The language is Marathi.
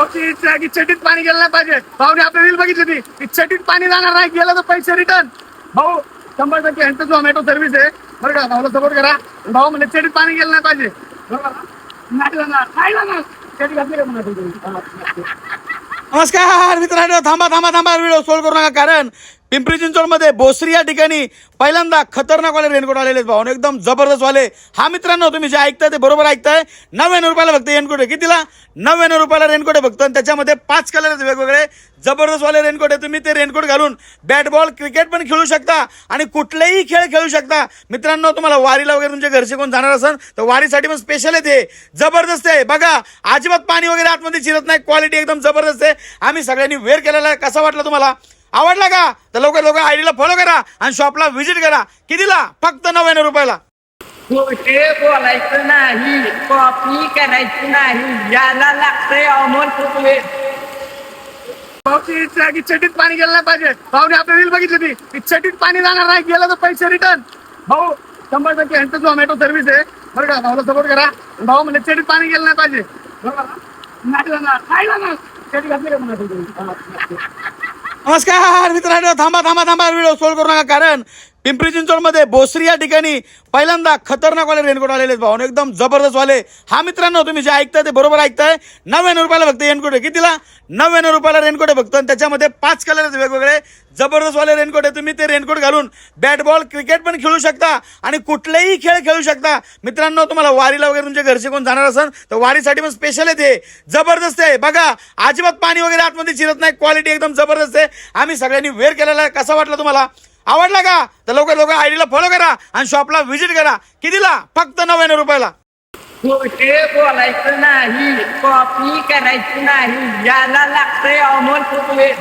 भाऊची इच्छा आहे की चटीत पाणी गेलं नाही पाहिजे. भाऊने आपली रील बघितली ती चटीत पाणी जाणार नाही, गेलं तर पैसे रिटर्न. भाऊ 100% ह्यांचं झोमॅटो सर्व्हिस आहे बरं का. भाऊला सपोर्ट करा. भाऊ म्हणजे चटीत पाणी गेलं नाही पाहिजे. बरोबर ना? नाही जाणार, नाही जाणार. चटी घातली का म्हणा तुम्ही? नमस्कार मित्रांनो, थांबा थांबा थांबा, व्हिडिओ सोल्ड करू नका. कारण पिंपरी चिंचवडमध्ये भोसरी या ठिकाणी पहिल्यांदा खतरनाक वाले रेनकोट आलेले आहेत भाऊ, एकदम जबरदस्त वाले. हा मित्रांनो, तुम्ही जे ऐकताय ते बरोबर ऐकताय. 99 रुपयाला फक्त रेनकोट आहे. कितीला? 99 रुपयाला रेनकोट आहे फक्त. आणि त्याच्यामध्ये 5 कलर आहेत वेगवेगळे. जबरदस्त वाले रेनकोट आहे. तुम्ही ते रेनकोट घालून बॅट बॉल क्रिकेट पण खेळू शकता आणि कुठलेही खेळ खेळू शकता. मित्रांनो, तुम्हाला वारीला वगैरे तुमच्या घरचे कोण जाणार असेल तर वारीसाठी पण स्पेशल आहे. ते जबरदस्त आहे बघा. अजिबात पाणी वगैरे आतमध्ये शिरत नाही. क्वालिटी एकदम जबरदस्त आहे. आम्ही सगळ्यांनी वेअर केलेला आहे. कसा वाटला तुम्हाला? आवडला का? तर लवकर आयडीला फॉलो करा आणि शॉपला व्हिजिट करा. कितीला? फक्त 99 रुपयाला. खोटे बोलायचं नाही, कॉपी करायची नाही, याला लागतंय अमोल फुटवे. भाऊची इच्छा आहे की चटीत पाणी गेलं नाही पाहिजे. भाऊने आपली रील बघितली ती चटीत पाणी जाणार नाही, गेलं तर पैसे रिटर्न. भाऊ 100% ह्यांचं झोमॅटो सर्व्हिस आहे बरं का. भाऊला सपोर्ट करा. भाऊ म्हणजे चटीत पाणी गेलं नाही पाहिजे. बरोबर ना? नाही जाणार, नाही जाणार. चटी घातली का म्हणा तुम्ही? नमस्कार मित्रांनो, थांबा थांबा थांबा, व्हिडिओ सोल्ड करू नका. कारण पिंपरी चिंचवडमध्ये भोसरी या ठिकाणी पहिल्यांदा खतरनाक वाले रेनकोट आलेले आहेत भाऊ, एकदम जबरदस्त वाले. हा मित्रांनो, तुम्ही जे ऐकताय ते बरोबर ऐकताय. 99 रुपयाला फक्त रेनकोट आहे. कितीला? 99 रुपयाला रेनकोट आहे फक्त. आणि त्याच्यामध्ये 5 कलर आहेत वेगवेगळे. जबरदस्त वाले रेनकोट आहे. तुम्ही ते रेनकोट घालून बॅट बॉल क्रिकेट पण खेळू शकता आणि कुठलेही खेळ खेळू शकता. मित्रांनो, तुम्हाला वारीला वगैरे तुमच्या घरचे कोण जाणार असेल तर वारीसाठी पण स्पेशल आहे. ते जबरदस्त आहे बघा. अजिबात पाणी वगैरे आतमध्ये शिरत नाही. क्वालिटी एकदम जबरदस्त आहे. आम्ही सगळ्यांनी वेअर केलेला आहे. कसा वाटला तुम्हाला? आवडला का? तर लवकर आयडीला फॉलो करा आणि शॉपला व्हिजिट करा. कितीला? फक्त 99 रुपयाला. खोटे बोलायचं नाही, कॉपी करायची नाही, याला लागतंय अमोल फुटवे.